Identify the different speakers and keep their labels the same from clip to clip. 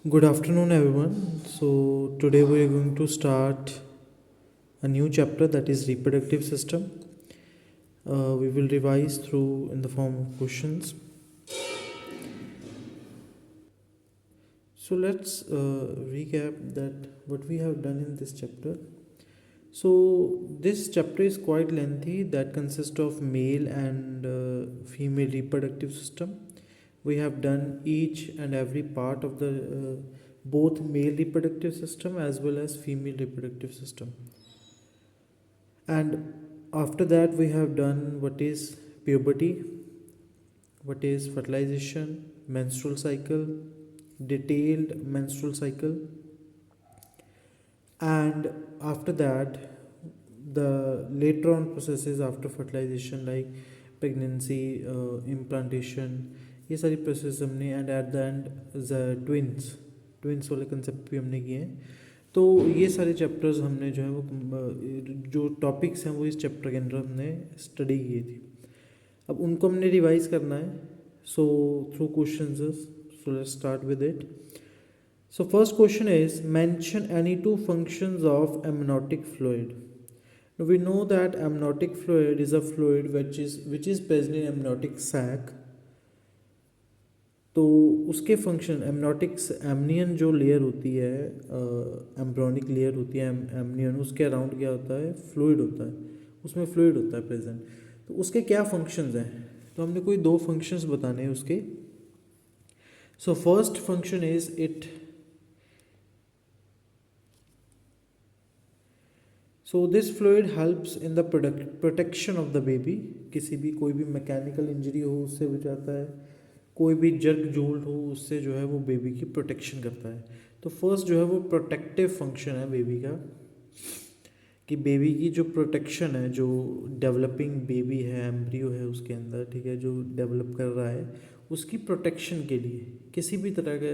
Speaker 1: Good afternoon, everyone. So, today we are going to start a new chapter that is reproductive system. We will revise through in the form of questions. So, let's recap that what we have done in this chapter. So, this chapter is quite lengthy that consists of male and female reproductive system. We have done each and every part of the both male reproductive system as well as female reproductive system. And after that, we have done what is puberty, what is fertilization, menstrual cycle, detailed menstrual cycle, and after that, the later on processes after fertilization like pregnancy, implantation, ये सारी process हमने and at the end the twins वाले concept भी हमने किए हैं. तो ये सारे चैप्टर्स हमने जो है वो जो टॉपिक्स हैं वो इस चैप्टर के अंदर हमने स्टडी किए थे. अब उनको हमने रिवाइज करना है. So through question, so let's start with it. So first question is, mention any two functions of amniotic fluid. Now we know that amniotic fluid is a fluid which is present in amniotic sac. तो उसके function amnion जो layer होती है, embryonic layer होती है amnion, उसके around क्या होता है, फ्लूइड होता है, उसमें फ्लूइड होता है प्रेजेंट. तो उसके क्या फंक्शंस हैं, तो हमने कोई दो फंक्शंस बताने हैं उसके. So first function is it. So this fluid helps in the protection of the baby. किसी भी कोई भी मैकेनिकल इंजरी हो उससे बचाता है, कोई भी जर्क जोल्ट हो उससे जो है वो बेबी की प्रोटेक्शन करता है. तो फर्स्ट जो है वो प्रोटेक्टिव फंक्शन है बेबी का, कि बेबी की जो प्रोटेक्शन है, जो डेवलपिंग बेबी है, एम्ब्रियो है उसके अंदर, ठीक है, जो डेवलप कर रहा है, उसकी प्रोटेक्शन के लिए किसी भी तरह का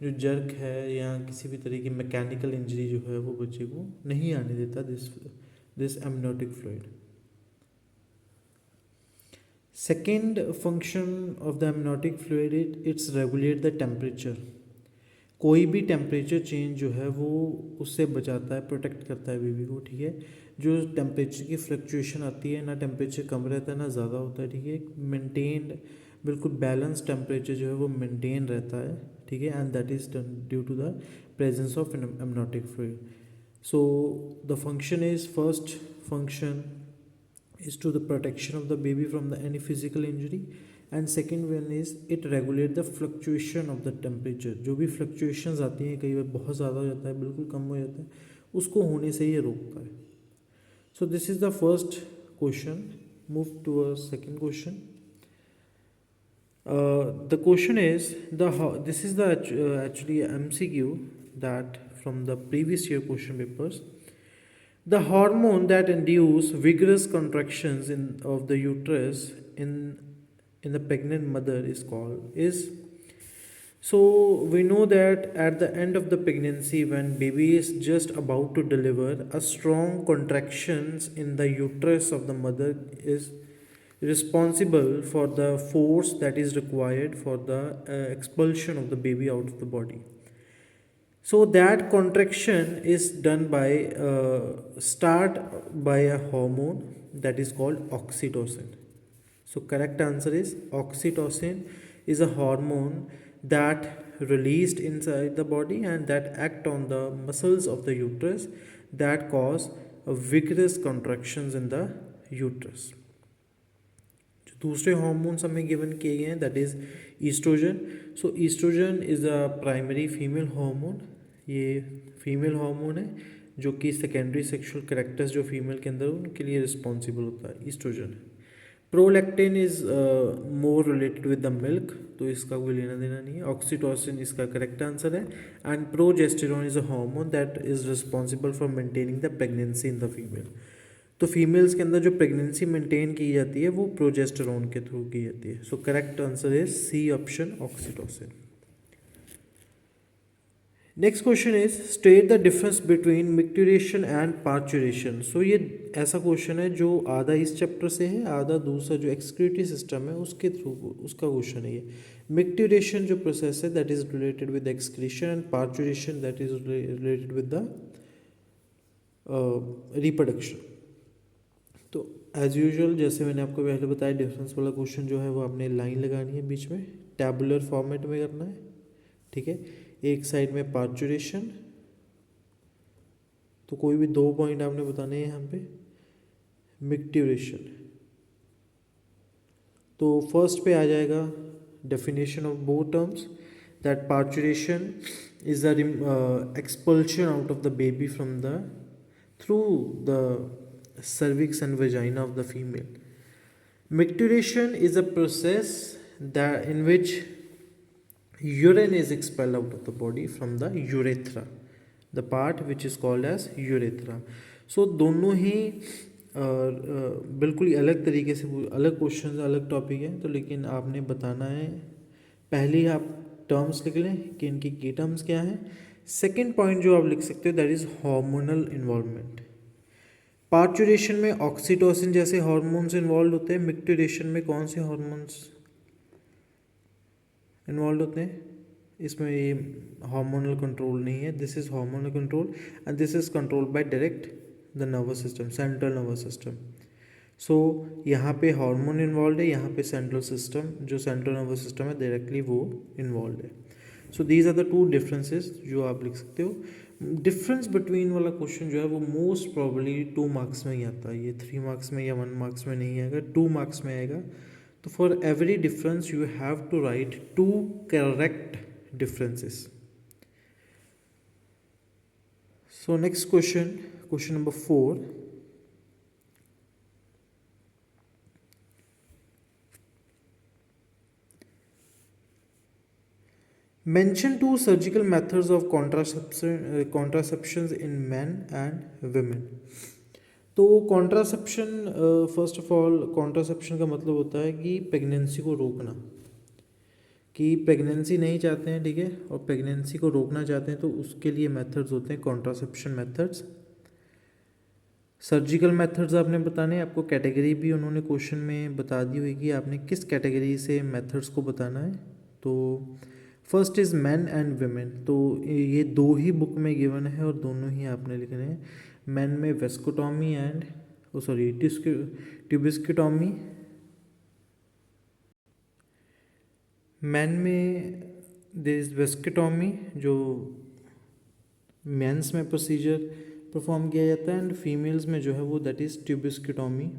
Speaker 1: जो जर्क है या किसी भी तरह की मैकेनिकल इंजरी जो है वो बच्चे को नहीं आने देता this amniotic fluid. Second function of the amniotic fluid it's regulate the temperature. कोई भी टेम्परेचर चेंज जो है वो उससे बचाता है, प्रोटेक्ट करता है बेबी को, ठीक है. जो टेम्परेचर की फ्लक्चुएशन आती है, ना टेम्परेचर कम रहता है ना ज़्यादा होता है, ठीक है. मेंटेन्ड बिल्कुल बैलेंस टेम्परेचर जो है वो मेंटेन रहता है, ठीक है. And that is due to the presence of amniotic fluid. So the function is, first function is to the protection of the baby from the any physical injury, and second one is it regulate the fluctuation of the temperature. जो भी fluctuations आती हैं, कई बार बहुत ज़्यादा हो जाता है, बिल्कुल कम हो जाता है, उसको होने से ये रोकता है. So this is the first question. Move to a second question. The question is this is the actually MCQ that from the previous year question papers. The hormone that induce vigorous contractions of the uterus in the pregnant mother is called is. So we know that at the end of the pregnancy, when baby is just about to deliver, a strong contractions in the uterus of the mother is responsible for the force that is required for the expulsion of the baby out of the body. So that contraction is done by start by a hormone that is called oxytocin. So correct answer is oxytocin is a hormone that released inside the body and that act on the muscles of the uterus that cause vigorous contractions in the uterus. जो दूसरे hormones हमें given किए गए हैं that is oestrogen. So oestrogen is a primary female hormone. ये female hormone है जो कि सेकेंडरी सेक्सुअल कैरेक्टर्स जो फीमेल के अंदर उनके लिए रिस्पॉन्सिबल होता है, oestrogen. Prolactin is more related with the milk, तो इसका कोई लेना देना नहीं है. ऑक्सीटोसिन इसका करेक्ट आंसर है. And progesterone is a hormone that is responsible for maintaining the pregnancy in the female. तो फीमेल्स के अंदर जो प्रेगनेंसी मेंटेन की जाती है वो प्रोजेस्टेरॉन के थ्रू की जाती है. So correct answer is C option, oxytocin. Next question is state the difference between micturition and parturition. So ये ऐसा क्वेश्चन है जो आधा इस चैप्टर से है, आधा दूसरा जो एक्सक्रीटरी सिस्टम है उसके थ्रू उसका क्वेश्चन है ये. Micturition जो प्रोसेस है that is related with excretion and parturition that is related with the reproduction. तो एज यूजुअल जैसे मैंने आपको पहले बताया डिफरेंस वाला क्वेश्चन जो है वो आपने लाइन लगानी है बीच में, टैबुलर फॉर्मेट में करना है. ठीक है, एक साइड में पार्चुरेशन, तो कोई भी 2 पॉइंट आपने बताने हैं यहाँ पे. मिक्ट्यूरेशन, तो फर्स्ट पे आ जाएगा definition of both terms that parturition is the expulsion out of the baby from the through the cervix and vagina of the female. Micturition is a process that in which urine is expelled out of the body from the urethra, the part which is called as urethra. So दोनों ही बिल्कुल अलग तरीके से अलग question अलग topic है, तो लेकिन आपने बताना है पहले ही आप टर्म्स लिख लें कि इनकी की टर्म्स क्या हैं. सेकेंड पॉइंट जो आप लिख सकते हो that is hormonal involvement. Parturition में ऑक्सीटोसिन जैसे हार्मोन्स इन्वॉल्व होते हैं. मिक्टुरेशन में कौन से हार्मोन्स इन्वॉल्व होते हैं? इसमें ये हार्मोनल कंट्रोल नहीं है. This is hormonal control and this is controlled by direct the nervous system, central nervous system. So यहाँ पे हार्मोन इन्वॉल्व है, यहाँ पे सेंट्रल सिस्टम जो सेंट्रल नर्वस सिस्टम है डायरेक्टली वो इन्वॉल्व है. So these are the two differences जो आप लिख सकते हो. डिफरेंस बिटवीन वाला क्वेश्चन जो है वो मोस्ट प्रॉब्ली 2 मार्क्स में ही आता है. ये 3 मार्क्स में या 1 मार्क्स में नहीं आएगा, 2 मार्क्स में आएगा. तो for every difference you have to write 2 correct differences. So next question, question number 4. Mention 2 surgical methods of contraceptions in men and women. तो contraception, first of all contraception का मतलब होता है कि प्रेगनेंसी को रोकना, कि प्रेगनेंसी नहीं चाहते हैं, ठीक है, और प्रेगनेंसी को रोकना चाहते हैं, तो उसके लिए मेथड्स होते हैं कॉन्ट्रासेप्शन मेथड्स. सर्जिकल मेथड्स आपने बताने हैं, आपको कैटेगरी भी उन्होंने क्वेश्चन में बता दी हुई कि आपने किस कैटेगरी से मेथड्स को बताना है. तो first is man and women. तो ये 2 ही बुक में गिवन है और दोनों ही आपने लिखने हैं. मैन में वेस्कोटॉमी एंड ट्यूबिस्किटॉमी. मैन में देयर इज वेस्कोटॉमी जो मेंस में प्रोसीजर परफॉर्म किया जाता है, एंड फीमेल्स में जो है वो that is tubectomy.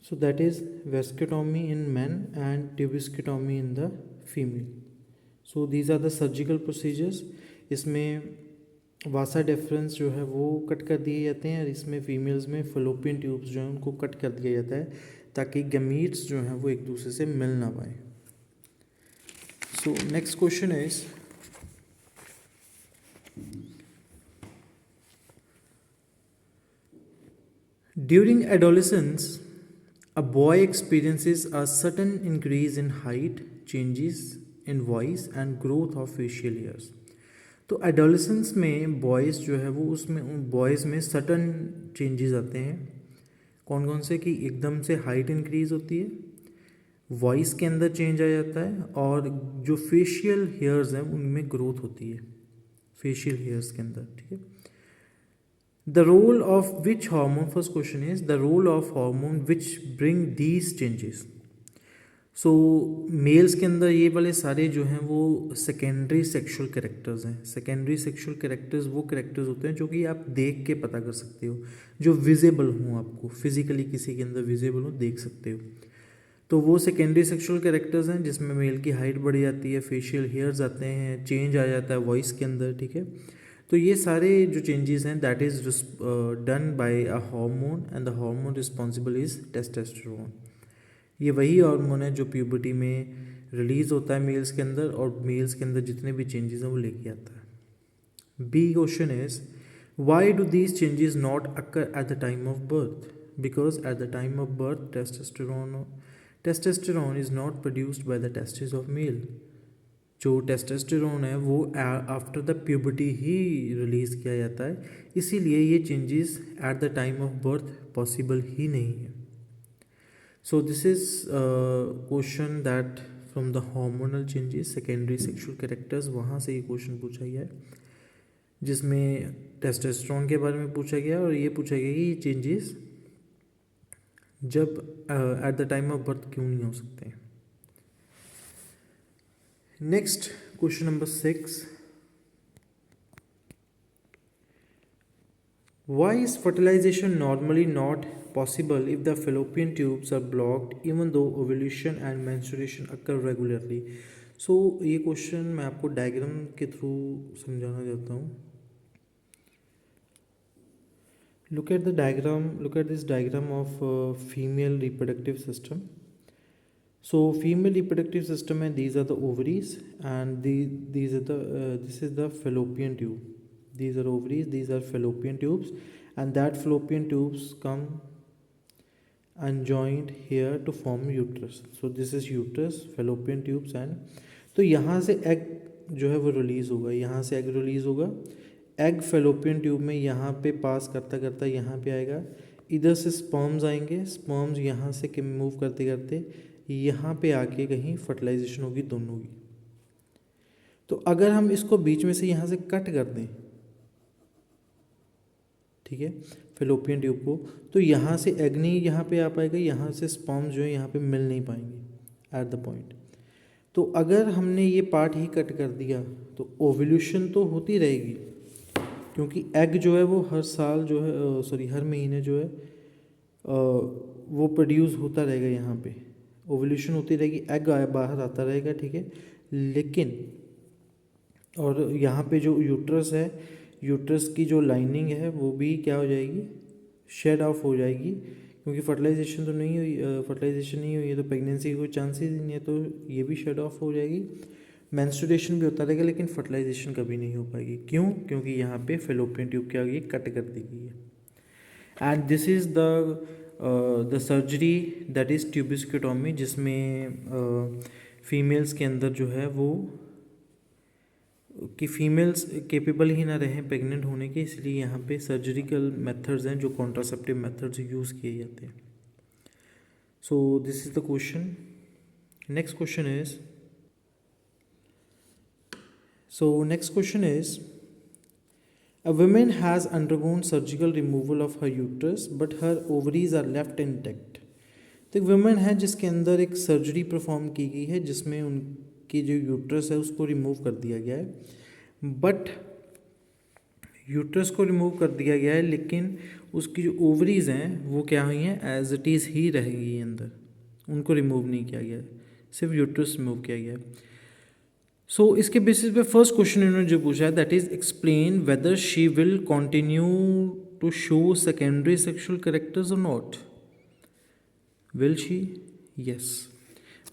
Speaker 1: So that is vasectomy in men and tubiscectomy in the female. So these are the surgical procedures. इसमें वासा डिफरेंस जो है वो कट कर दिए जाते हैं और इसमें फीमेल्स में फलोपियन ट्यूब्स जो हैं उनको कट कर दिया जाता है ताकि गमीट्स जो हैं वो एक दूसरे से मिल ना पाए. सो next question is during adolescence a boy experiences a sudden increase in height, changes in voice and growth of facial hairs. तो एडोलेसेंस में बॉयज़ जो है वो उसमें उन बॉयज़ में सडन चेंजेस आते हैं. कौन कौन से? कि एकदम से हाइट इंक्रीज़ होती है, वॉइस के अंदर चेंज आ जाता है, और जो फेशियल हेयर्स हैं उनमें ग्रोथ होती है फेशियल हेयर्स के अंदर. ठीक है. The role of which hormone, first question is the role of hormone which bring these changes. So males के अंदर ये वाले सारे जो हैं वो सेकेंडरी सेक्सुअल कैरेक्टर्स हैं. सेकेंडरी सेक्सुअल कैरेक्टर्स वो कैरेक्टर्स होते हैं जो कि आप देख के पता कर सकते हो, जो विजिबल हों, आपको फिजिकली किसी के अंदर विजिबल हो, देख सकते हो. तो वो सेकेंडरी सेक्सुअल कैरेक्टर्स हैं जिसमें मेल की हाइट बढ़ जाती है, फेशियल हेयर्स आते हैं, चेंज आ जाता है वॉइस के अंदर. ठीक है. तो ये सारे जो चेंजेस हैं that is done by a hormone and the hormone responsible is testosterone. ये वही हार्मोन है जो प्यूबर्टी में रिलीज़ होता है मेल्स के अंदर, और मेल्स के अंदर जितने भी चेंजेस हैं वो लेके आता है. B question is why do these changes not occur at the time of birth? Because at the time of birth testosterone is not produced by the testis of male. जो टेस्टोस्टेरोन है वो after the puberty ही release किया जाता है, इसीलिए ये changes at the time of birth possible ही नहीं है. So this is question that from the hormonal changes secondary sexual characters, वहाँ से ये क्वेश्चन पूछा गया है जिसमें टेस्टोस्टेरोन के बारे में पूछा गया और ये पूछा गया कि ये चेंजेस जब eight the time of birth क्यों नहीं हो सकते हैं. Next question number 6. Why is fertilization normally not possible if the fallopian tubes are blocked even though ovulation and menstruation occur regularly? So ये क्वेश्चन मैं आपको डायग्राम के थ्रू समझाना चाहता हूँ. Look at the diagram. Look at this diagram of female reproductive system. So female reproductive system and these are the ovaries and these are the this is the fallopian tube. These are ovaries, these are fallopian tubes, and that fallopian tubes come unjoined here to form uterus. So this is uterus, fallopian tubes and तो यहाँ से egg जो है वो release होगा, यहाँ से egg release होगा, एग फेलोपियन ट्यूब में यहाँ पे पास करता करता यहाँ पे आएगा, इधर से स्पर्म्स आएंगे, स्पर्म्स यहाँ से मूव करते करते यहाँ पे आके कहीं फर्टिलाइजेशन होगी दोनों की. तो अगर हम इसको बीच में से यहाँ से कट कर दें, ठीक है, फेलोपियन ट्यूब को, तो यहाँ से एग नहीं यहाँ पे आ पाएगा, यहाँ से स्पर्म्स जो है यहाँ पे मिल नहीं पाएंगे एट द पॉइंट. तो अगर हमने ये पार्ट ही कट कर दिया तो ओव्यूलेशन तो होती रहेगी, क्योंकि एग जो है वो हर साल जो है हर महीने जो है वो प्रोड्यूस होता रहेगा, यहाँ पे ओव्यूलेशन होती रहेगी, एग बाहर आता रहेगा, ठीक है. लेकिन और यहाँ पे जो यूट्रस है, यूट्रस की जो लाइनिंग है वो भी क्या हो जाएगी, शेड ऑफ हो जाएगी, क्योंकि फर्टिलाइजेशन तो नहीं हुई, फर्टिलाइजेशन नहीं हुई है तो प्रेगनेंसी की कोई चांसेस ही नहीं है, तो ये भी शेड ऑफ हो जाएगी. मेंस्ट्रुएशन भी होता रहेगा लेकिन फर्टिलाइजेशन कभी नहीं हो पाएगी. क्यों? क्योंकि यहाँ पे फेलोपियन ट्यूब क्या हुई है, कट कर दी गई है. And this is the surgery that is tubectomy, जिसमें फीमेल्स के अंदर जो है वो कि फीमेल्स केपेबल ही ना रहें प्रेग्नेंट होने के, इसलिए यहाँ पे सर्जरिकल मेथड्स हैं जो कॉन्ट्रासेप्टिव मेथड्स यूज़ किए जाते हैं. So this is the question. Next question is next question is, a woman has undergone surgical removal of her uterus but her ovaries are left intact. तो एक women है जिसके अंदर एक सर्जरी परफॉर्म की गई है जिसमें उनकी जो यूट्रस है उसको रिमूव कर दिया गया है, बट यूट्रस को रिमूव कर दिया गया है लेकिन उसकी जो ओवरीज हैं वो क्या हुई हैं, एज इट इज़ ही रहेगी अंदर, उनको रिमूव नहीं किया गया है, सिर्फ यूट्रस रिमूव किया गया है. सो इसके बेसिस पे फर्स्ट क्वेश्चन इन्होंने जो पूछा है, that is explain whether she will continue to show secondary sexual characters और not. Will she? Yes,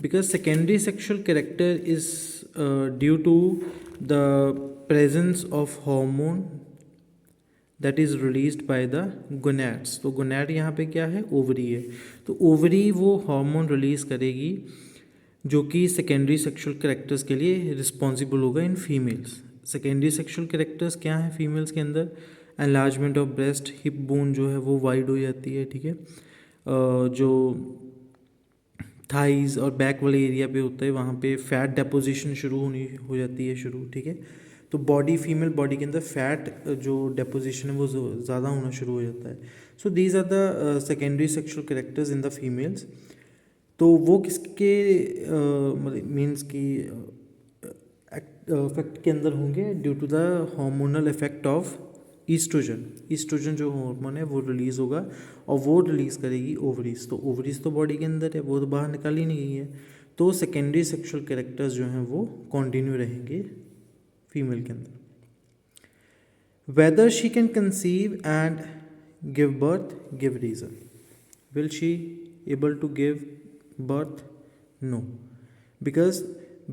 Speaker 1: because secondary sexual character is due to the presence of hormone that is released by the gonads. तो gonad यहाँ पे क्या है, ovary है, तो ovary वो hormone release करेगी जो कि सेकेंडरी सेक्सुअल कैरेक्टर्स के लिए रिस्पॉन्सिबल होगा in females. Secondary sexual characters क्या हैं फीमेल्स के अंदर, enlargement of breast, hip bone जो है वो वाइड हो जाती है, ठीक है, जो थाइज और बैक वाले एरिया पे होता है वहाँ पे फैट डेपोजिशन शुरू हो जाती है, ठीक है. तो बॉडी, फीमेल बॉडी के अंदर फैट जो डेपोजिशन है वो ज़्यादा होना शुरू हो जाता है. So these are the secondary sexual characters in the females. तो वो किसके मीन्स की इफेक्ट के अंदर होंगे, due to the hormonal effect of oestrogen. Oestrogen जो हार्मोन है वो रिलीज़ होगा और वो रिलीज़ करेगी ओवरीज. तो ओवरीज तो बॉडी के अंदर है, वो तो बाहर निकाल ही नहीं गई है, तो सेकेंडरी सेक्सुअल कैरेक्टर्स जो हैं वो कंटिन्यू रहेंगे फीमेल के अंदर. Whether she can conceive and give birth, give reason. Will she able to give birth? No, because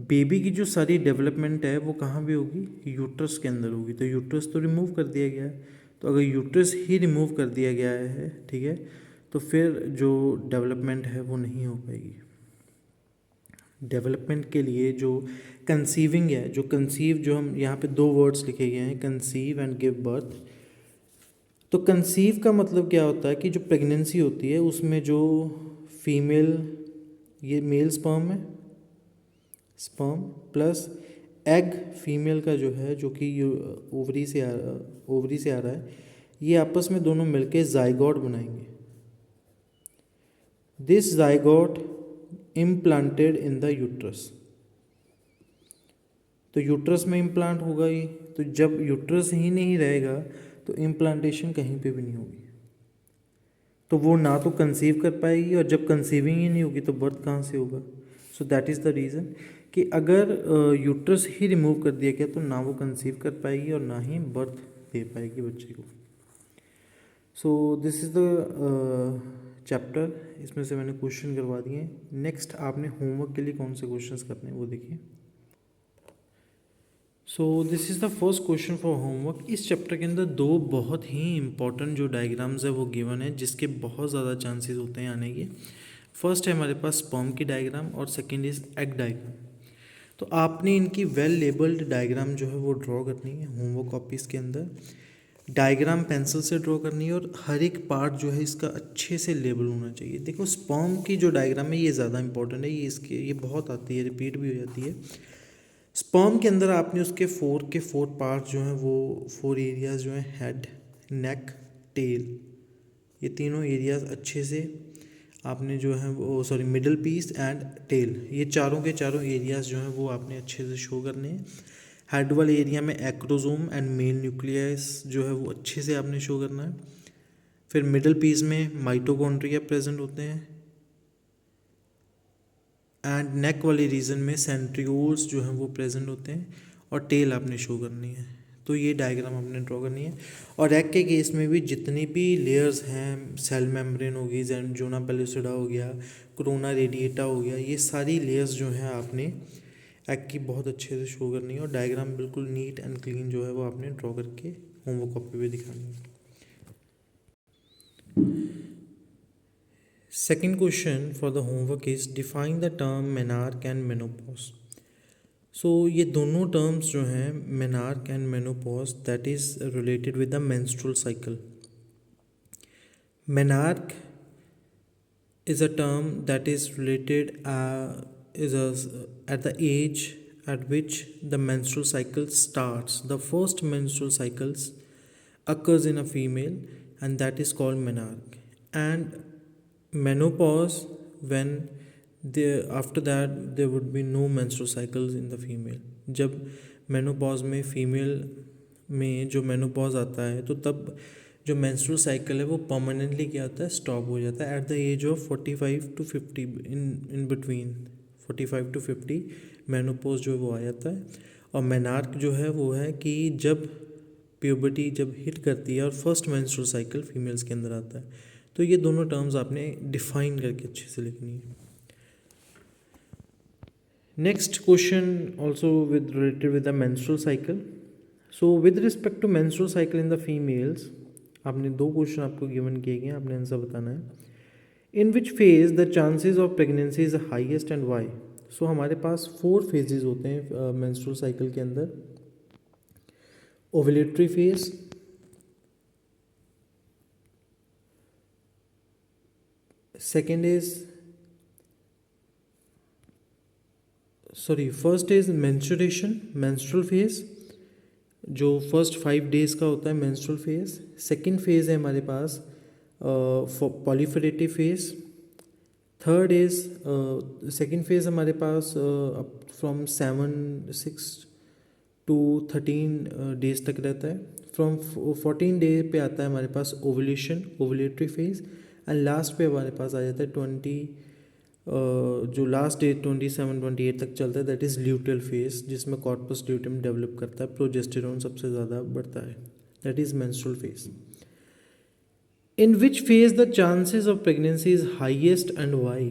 Speaker 1: baby की जो सारी डेवलपमेंट है वो कहाँ भी होगी, यूट्रस के अंदर होगी. तो यूट्रस तो रिमूव कर दिया गया है, तो अगर यूट्रस ही रिमूव कर दिया गया है, ठीक है, तो फिर जो डेवलपमेंट है वो नहीं हो पाएगी. डेवलपमेंट के लिए जो कंसीविंग है, जो कंसीव, जो हम यहाँ पे दो वर्ड्स लिखे गए हैं, कंसीव एंड गिव बर्थ। तो कंसीव का मतलब क्या होता है कि जो प्रेगनेंसी होती है उसमें जो फीमेल, ये मेल स्पर्म है, स्पर्म प्लस एग फीमेल का जो है, जो कि ओवरी से आ रहा है, ये आपस में दोनों मिलके जाइगोट बनाएंगे। This zygote implanted in the uterus. तो यूट्रस में इम्प्लांट होगा ये, तो जब यूट्रस ही नहीं रहेगा तो इम्प्लांटेशन कहीं पे भी नहीं होगी, तो वो ना तो कंसीव कर पाएगी, और जब कंसीविंग ही नहीं होगी तो बर्थ कहाँ से होगा। So that is the reason कि अगर यूट्रस ही रिमूव कर दिया गया तो ना वो कंसीव कर पाएगी और ना ही बर्थ दे पाएगी बच्चे को। So this is the chapter, इसमें से मैंने क्वेश्चन करवा दिए हैं। नेक्स्ट आपने होमवर्क के लिए कौन से क्वेश्चंस करने हैं वो देखिए। So this is the first question for homework. इस चैप्टर के अंदर दो बहुत ही इंपॉर्टेंट जो डायग्राम्स है वो गिवन है, जिसके बहुत ज़्यादा चांसेस होते हैं आने के। फर्स्ट है हमारे पास स्पर्म की डायग्राम और सेकंड इज़ एग डायग्राम। तो आपने इनकी वेल लेबल्ड डायग्राम जो है वो ड्रॉ करनी है होमवर्क कॉपीज़ के अंदर। डायग्राम पेंसिल से ड्रॉ करनी है और हर एक पार्ट जो है इसका अच्छे से लेबल होना चाहिए। देखो स्पर्म की जो डायग्राम है ये ज़्यादा इंपॉर्टेंट है, ये बहुत आती है, रिपीट भी हो जाती है। स्पर्म के अंदर आपने उसके फोर पार्ट जो हैं वो 4 एरियाज़ जो हैं, हेड, नेक, टेल, ये तीनों एरियाज़ अच्छे से आपने जो है वो, sorry, middle piece and tail, ये चारों के चारों एरियाज़ जो हैं वो आपने अच्छे से शो करने हैं। हेड वाले एरिया में एक्रोसोम एंड मेल न्यूक्लियस जो है वो अच्छे से आपने शो करना है। फिर मिडल पीस में माइटोकॉन्ड्रिया प्रेजेंट होते हैं एंड नेक वाले रीजन में सेंट्रियोल्स जो हैं वो प्रेजेंट होते हैं, और टेल आपने शो करनी है। तो ये डायग्राम आपने ड्रॉ करनी है। और एग के केस में भी जितनी भी लेयर्स हैं, सेल मेम्ब्रेन होगी, जोना पेलुसिडा हो गया, कोरोना रेडिएटा हो गया, ये सारी लेयर्स जो हैं आपने एग की बहुत अच्छे से शो करनी है, और डायग्राम बिल्कुल नीट एंड क्लीन जो है वो आपने ड्रॉ करके होमवर्क कॉपी पे दिखानी है। Second question for the homework is define the term menarche and menopause. So ये दोनों टर्म्स जो हैं, menarche and menopause, that is related with the menstrual cycle. Menarche is a term that is related at the age at which the menstrual cycle starts. The first menstrual cycles occurs in a female, and that is called menarche. And menopause, when after that there would be no menstrual cycles in the female. जब menopause में female में जो menopause आता है, तो तब जो menstrual cycle है वो परमानेंटली क्या होता है, स्टॉप हो जाता है at the age of 45 to 50, in between 45 to 50 menopause जो है वो आ जाता है। और मेनार्क जो है वो है कि जब प्यूबर्टी जब हिट करती है और फर्स्ट मेंस्ट्रुअल साइकिल फीमेल्स के अंदर आता है। तो ये दोनों टर्म्स आपने डिफाइन करके अच्छे से लिखनी है। Next question also with related with the menstrual cycle. So with respect to menstrual cycle in the females, आपने दो क्वेश्चन आपको गिवन किए गए, आपने आंसर बताना है। In which phase the chances of pregnancy is highest and why. So हमारे पास 4 फेजेस होते हैं मेंस्ट्रुअल साइकिल के अंदर। Ovulatory phase, second is first is menstruation, menstrual phase, जो फर्स्ट 5 डेज का होता है मेंस्ट्रुअल फेज। सेकेंड फेज है हमारे पास proliferative phase. Third is second phase हमारे पास फ्रॉम 6 to 13 डेज तक रहता है। फ्रॉम 14 डे पे आता है हमारे पास ovulation, ovulatory phase, and last पे हमारे पास आ जाता है 20 जो लास्ट डे 27-28 तक चलता है, दैट इज़ ल्यूटेल फेज, जिसमें कॉर्पस ल्यूटेम डेवलप करता है, प्रोजेस्टेरॉन सबसे ज़्यादा बढ़ता है, that is menstrual phase. In which phase the chances of pregnancy is highest and why.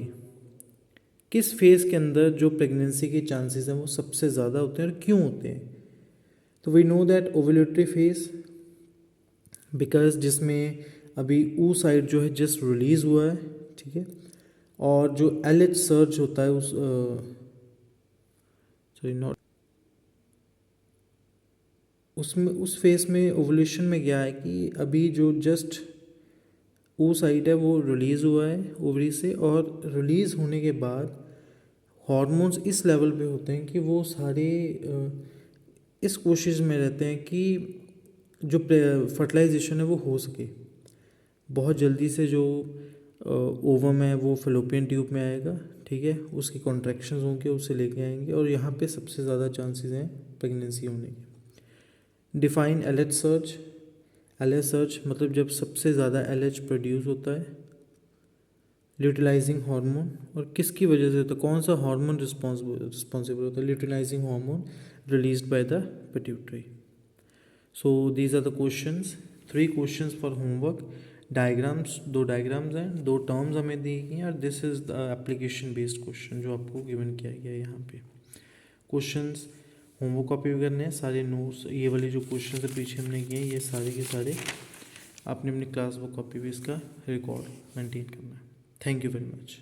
Speaker 1: किस फेज के अंदर जो प्रेगनेंसी के चांसेस हैं वो सबसे ज़्यादा होते हैं और क्यों होते हैं। तो we know that ovulatory phase, because जिसमें अभी oocyte जो है जस्ट रिलीज़ हुआ है, ठीक है, और जो LH सर्ज होता है उस सॉरी नॉट, उसमें उस फेस में ओवुलेशन में क्या है कि अभी जो जस्ट oocyte है वो रिलीज़ हुआ है ओवरी से, और रिलीज़ होने के बाद हॉर्मोन्स इस लेवल पे होते हैं कि वो सारे इस कोशिश में रहते हैं कि जो फर्टिलाइजेशन है वो हो सके बहुत जल्दी से। जो ओवम है वो फेलोपियन ट्यूब में आएगा, ठीक है, उसकी कॉन्ट्रैक्शंस होंगे, उसे लेके आएंगे, और यहाँ पे सबसे ज़्यादा चांसेस हैं प्रेगनेंसी होने के। Define LH search. LH search मतलब जब सबसे ज़्यादा एलएच प्रोड्यूस होता है, ल्यूटिलाइजिंग हार्मोन, और किसकी वजह से होता है, कौन सा हार्मोन रिस्पॉन्सिबल होता है, luteinising hormone released by the pituitary. So these are the questions, 3 questions for homework. Diagrams, 2 diagrams हैं, 2 टर्म्स हमें दी गई हैं, और this is the application based question जो आपको गिवन किया गया है यहाँ पे। क्वेश्चंस होमवर्क कॉपी भी करने हैं, सारे नोट्स ये वाले जो क्वेश्चन है पीछे हमने किए हैं ये सारे के सारे आपने अपनी क्लास बुक कॉपी भी इसका रिकॉर्ड मेंटेन करना है। Thank you very much.